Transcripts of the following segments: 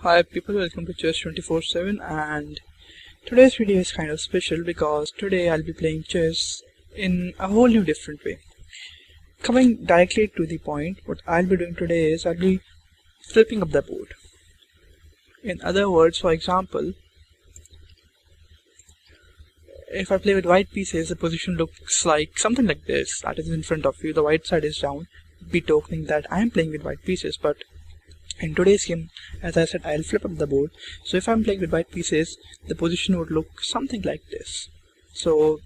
Hi people, welcome to Chess 24/7, and today's video is kind of special because today I'll be playing chess in a whole new different way. Coming directly to the point, what I'll be doing today is I'll be flipping up the board. In other words, for example, if I play with white pieces, the position looks like something like this, that is in front of you, the white side is down, betokening that I am playing with white pieces. But in today's game, as I said, I'll flip up the board. So if I'm playing with white pieces, the position would look something like this. So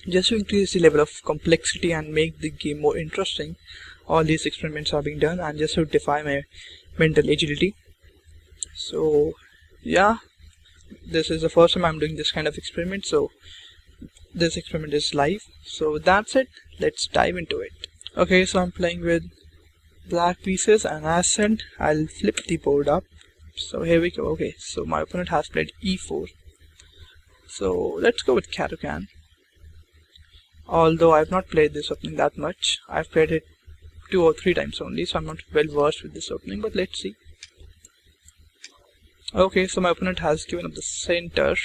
just to increase the level of complexity and make the game more interesting, all these experiments are being done, and just to defy my mental agility. So yeah, this is the first time I'm doing this kind of experiment, so this experiment is live. So that's it, let's dive into it. Okay, so I'm playing with black pieces, and as said, I'll flip the board up. So here we go. Okay, so my opponent has played e4. So let's go with Caro Kann. Although I've not played this opening that much, I've played it 2 or 3 times only, so I'm not well versed with this opening, but let's see. Okay, so my opponent has given up the center,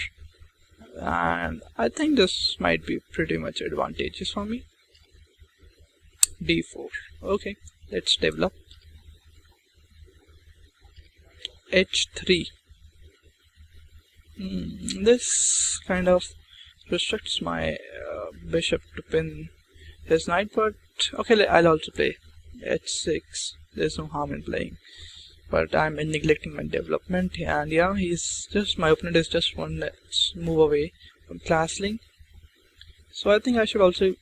and I think this might be pretty much advantageous for me. d4. Okay, let's develop. h3. This kind of restricts my bishop to pin his knight, but okay, I'll also play h6. There's no harm in playing, but I'm neglecting my development. And yeah, my opponent is just one move away from castling. So I think I should also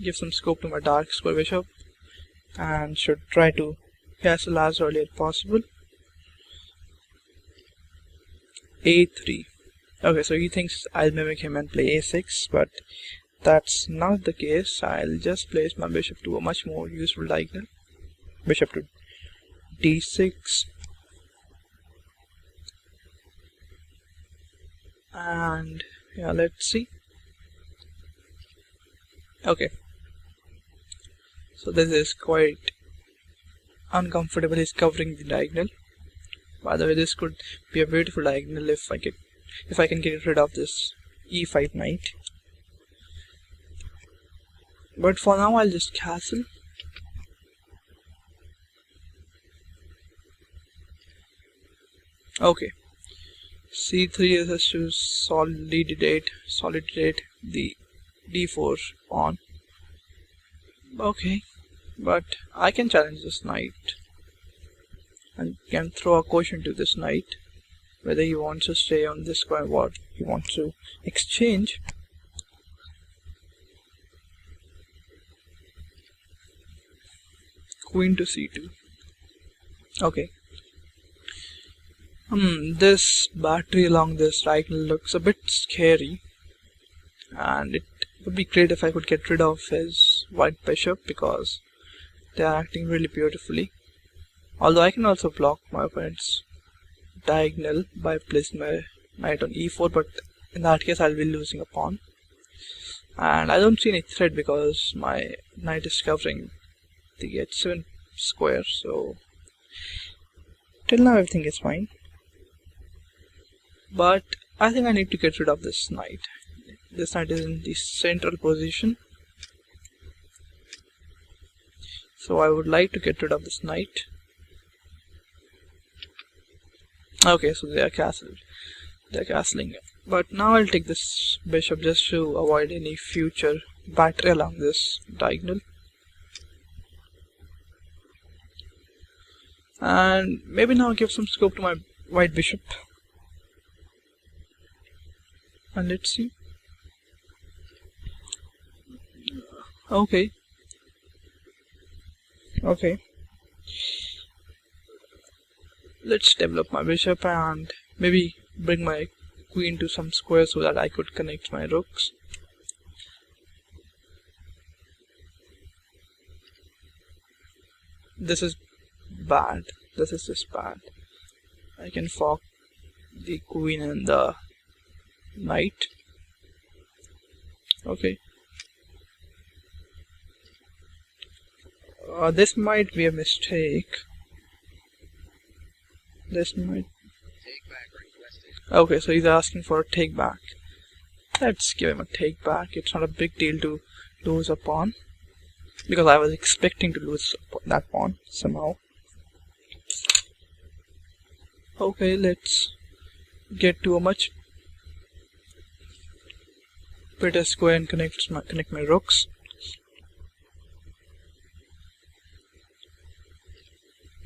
give some scope to my dark square bishop and should try to castle as early as possible. a3. Okay, so he thinks I'll mimic him and play a6, but that's not the case. I'll just place my bishop to a much more useful diagonal. Bishop to d6. And yeah, let's see. Okay, so this is quite uncomfortable. He's covering the diagonal. By the way, this could be a beautiful diagonal if I can get rid of this e5 knight. But for now, I'll just castle. Okay, c3 is just to solidate the d4 pawn. Okay, but I can challenge this knight and can throw a caution to this knight, whether he wants to stay on this square, what he wants to exchange. Queen to c2. Okay. This battery along this diagonal looks a bit scary, and it would be great if I could get rid of his white bishop because they are acting really beautifully. Although I can also block my opponent's diagonal by placing my knight on e4, but in that case I'll be losing a pawn. And I don't see any threat because my knight is covering the h7 square, so till now everything is fine. But I think I need to get rid of this knight. This knight is in the central position, so I would like to get rid of this knight. Okay, so they are castling, but now I'll take this bishop just to avoid any future battery along this diagonal. And maybe now give some scope to my white bishop. And let's see. Okay. Let's develop my bishop and maybe bring my queen to some square so that I could connect my rooks. This is bad. This is just bad. I can fork the queen and the knight. Okay. This might be a mistake. This might Okay, so he's asking for a take back. Let's give him a take back. It's not a big deal to lose a pawn, because I was expecting to lose that pawn somehow. Okay, let's get to a much better square and connect my rooks.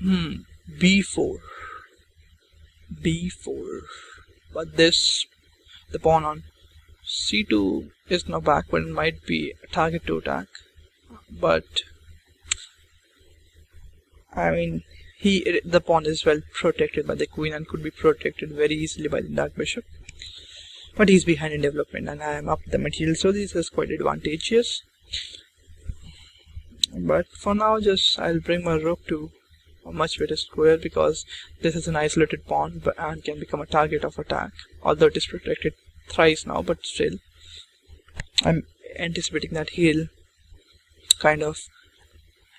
B4, but the pawn on C2 is now back, but it might be a target to attack. But I mean, the pawn is well protected by the queen and could be protected very easily by the dark bishop. But he's behind in development and I am up the material, so this is quite advantageous. But for now, I'll bring my rook to a much better square, because this is an isolated pawn and can become a target of attack, although it is protected thrice now. But still, I'm anticipating that he'll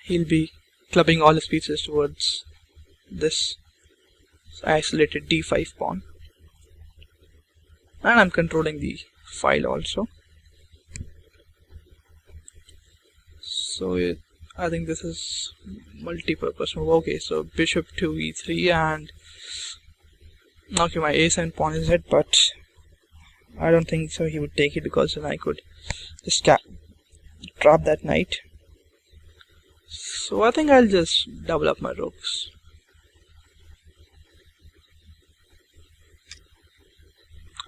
be clubbing all his pieces towards this isolated d5 pawn, and I'm controlling the file also. So I think this is multi-purpose move. Okay, so bishop to e3, and okay, my a7 pawn is dead, but I don't think so he would take it, because then I could just trap that knight. So I think I'll just double up my rooks.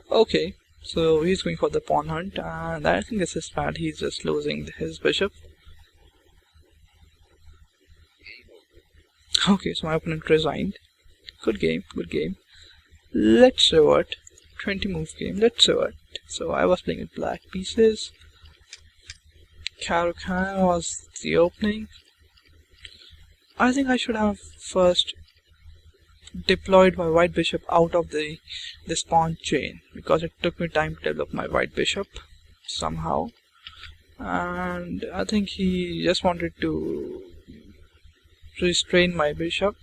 Okay, so he's going for the pawn hunt, and I think this is bad. He's just losing his bishop. Okay, so my opponent resigned. Good game, good game. Let's revert. 20 move game, let's revert. So I was playing with black pieces. Caro Kann was the opening. I think I should have first deployed my white bishop out of this pawn chain, because it took me time to develop my white bishop somehow. And I think he just wanted to restrain my bishop,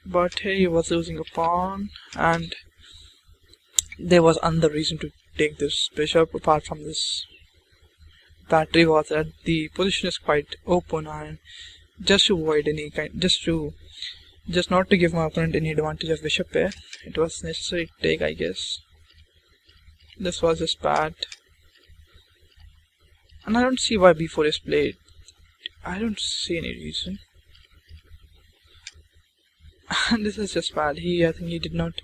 but hey, he was losing a pawn, and there was another reason to take this bishop apart from this battery, was that the position is quite open, and just to avoid any just not to give my opponent any advantage of bishop pair, it was necessary to take, I guess. This was just bad, and I don't see why b4 is played. I don't see any reason. And this is just bad. I think he did not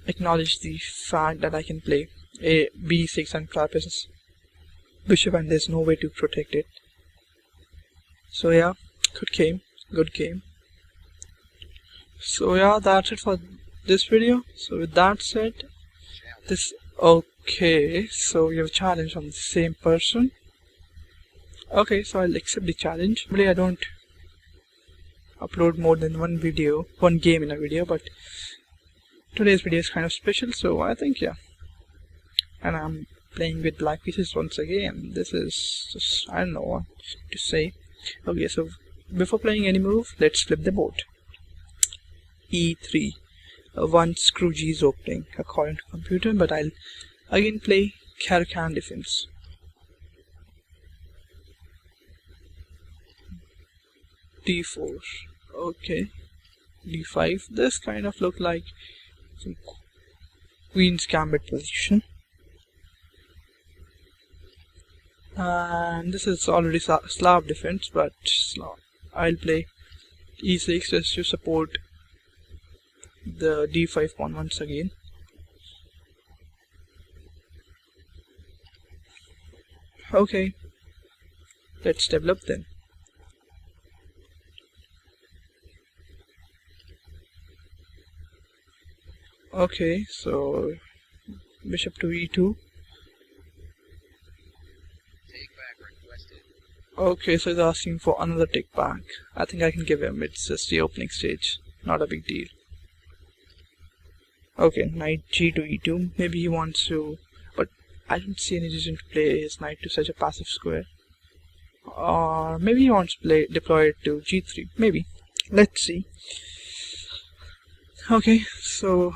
acknowledge the fact that I can play a b6 and trap his bishop, and there's no way to protect it. So yeah, good game. So yeah, that's it for this video. So with that said, okay, so you have a challenge from the same person. Okay, so I'll accept the challenge. Really, I don't upload more than one game in a video, but today's video is kind of special, so I think, yeah. And I'm playing with black pieces once again. This is just, I don't know what to say. Okay, so before playing any move, let's flip the board. E3. One screw G is opening according to computer, but I'll again play Kann Defence. D4. Okay. D5. This kind of look like some Queen's Gambit position. And this is already Slav defense, but I'll play E6 just to support the D5 pawn once again. Okay, let's develop then. Okay, so bishop to E2. Okay, so he's asking for another take back. I think I can give him. It's just the opening stage, not a big deal. Okay, knight G to E2. Maybe he wants to, but I don't see any reason to play his knight to such a passive square. Or maybe he wants to deploy it to G3. Maybe. Let's see. Okay, so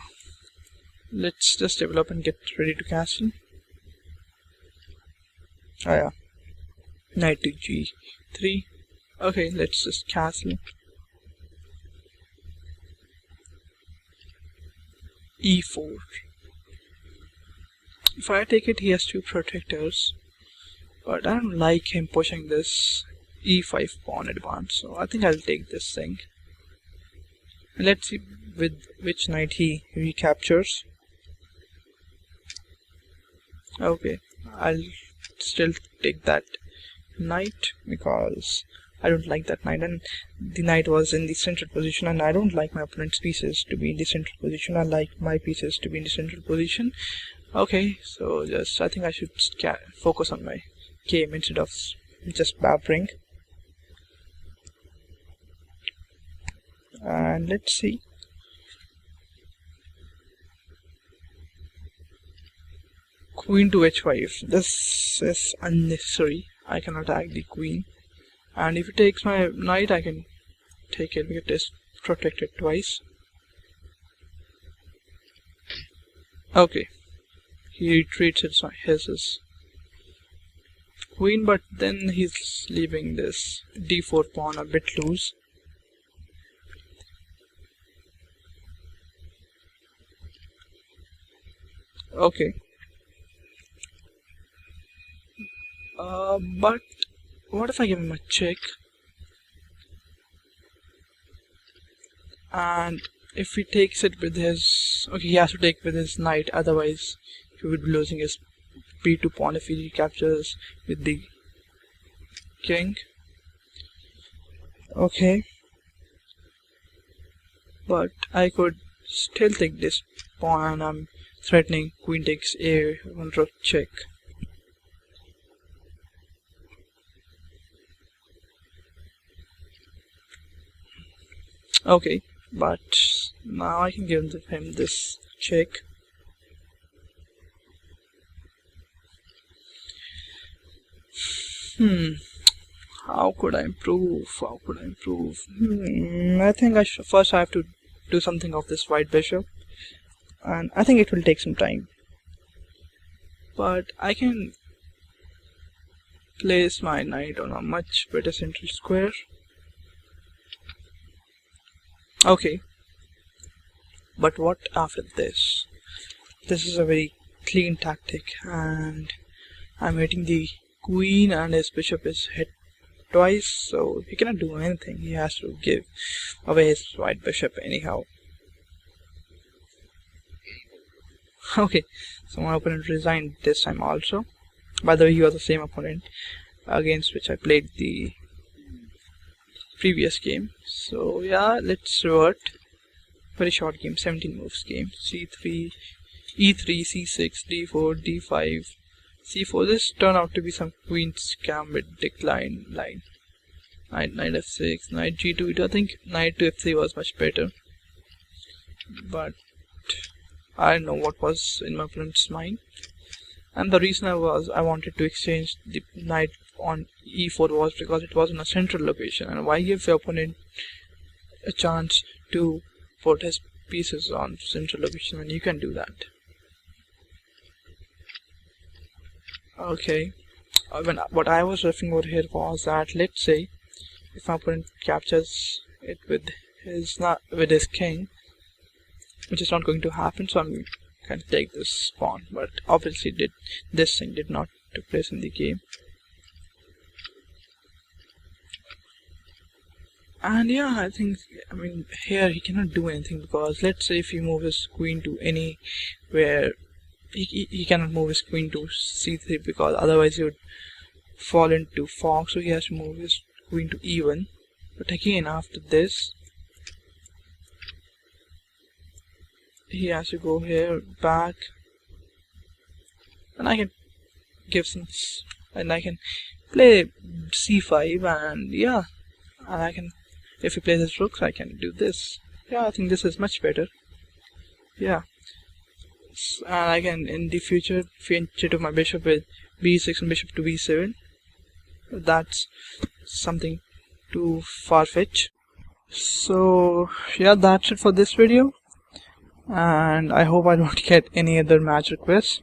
let's just develop and get ready to castle. Oh yeah, knight to g3. Okay, let's just castle. e4. If I take it, he has two protectors, but I don't like him pushing this e5 pawn advance, so I think I'll take this thing. And let's see with which knight he recaptures. Okay, I'll still take that knight because I don't like that knight, and the knight was in the central position, and I don't like my opponent's pieces to be in the central position. I like my pieces to be in the central position. Okay, so I think I should focus on my game instead of just babbling. And let's see. Queen to h5. This is unnecessary. I cannot attack the queen. And if he takes my knight, I can take it because it is protected twice. Okay. He retreats his queen, but then he's leaving this d4 pawn a bit loose. Okay. But what if I give him a check? And if he takes it with his... Okay, he has to take with his knight, otherwise he would be losing his b2 pawn if he recaptures with the king. Okay. But I could still take this pawn, and I'm threatening queen takes a1 rook check. Okay, but now I can give him this check. How could I improve? I think first I have to do something of this white bishop, and I think it will take some time. But I can place my knight on a much better central square. Okay, but what after this? This is a very clean tactic, and I'm hitting the queen, and his bishop is hit twice, so he cannot do anything. He has to give away his white bishop anyhow. Okay, so my opponent resigned this time also. By the way, he was the same opponent against which I played the previous game. So yeah, let's revert. Very short game, 17 moves game. c3, e3, c6, d4, d5, c4. This turned out to be some queen's gambit decline line. Knight f6, knight g2. I think knight to f3 was much better, but I don't know what was in my opponent's mind. And the reason I wanted to exchange the knight on e4 was because it was in a central location, and why give the opponent a chance to put his pieces on central location when you can do that? Okay, what I was referring over here was that, let's say if my opponent captures it with his king, which is not going to happen, so I'm going to take this pawn, but obviously this thing did not take place in the game. And yeah, I mean here he cannot do anything, because let's say if he moves his queen to anywhere, he cannot move his queen to c3, because otherwise he would fall into fork, so he has to move his queen to e1. But again, after this he has to go here back, and I can I can play c5, and yeah, and I can, if he plays his rooks, I can do this. Yeah, I think this is much better. Yeah, and I can in the future finish it with my bishop with b6 and bishop to b7. That's something too far-fetched. So yeah, that's it for this video. and I hope I don't get any other match requests.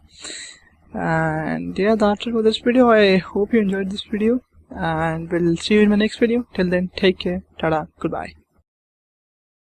And yeah, that's it for this video. I hope you enjoyed this video, and we'll see you in my next video. Till then, take care. Tada, goodbye.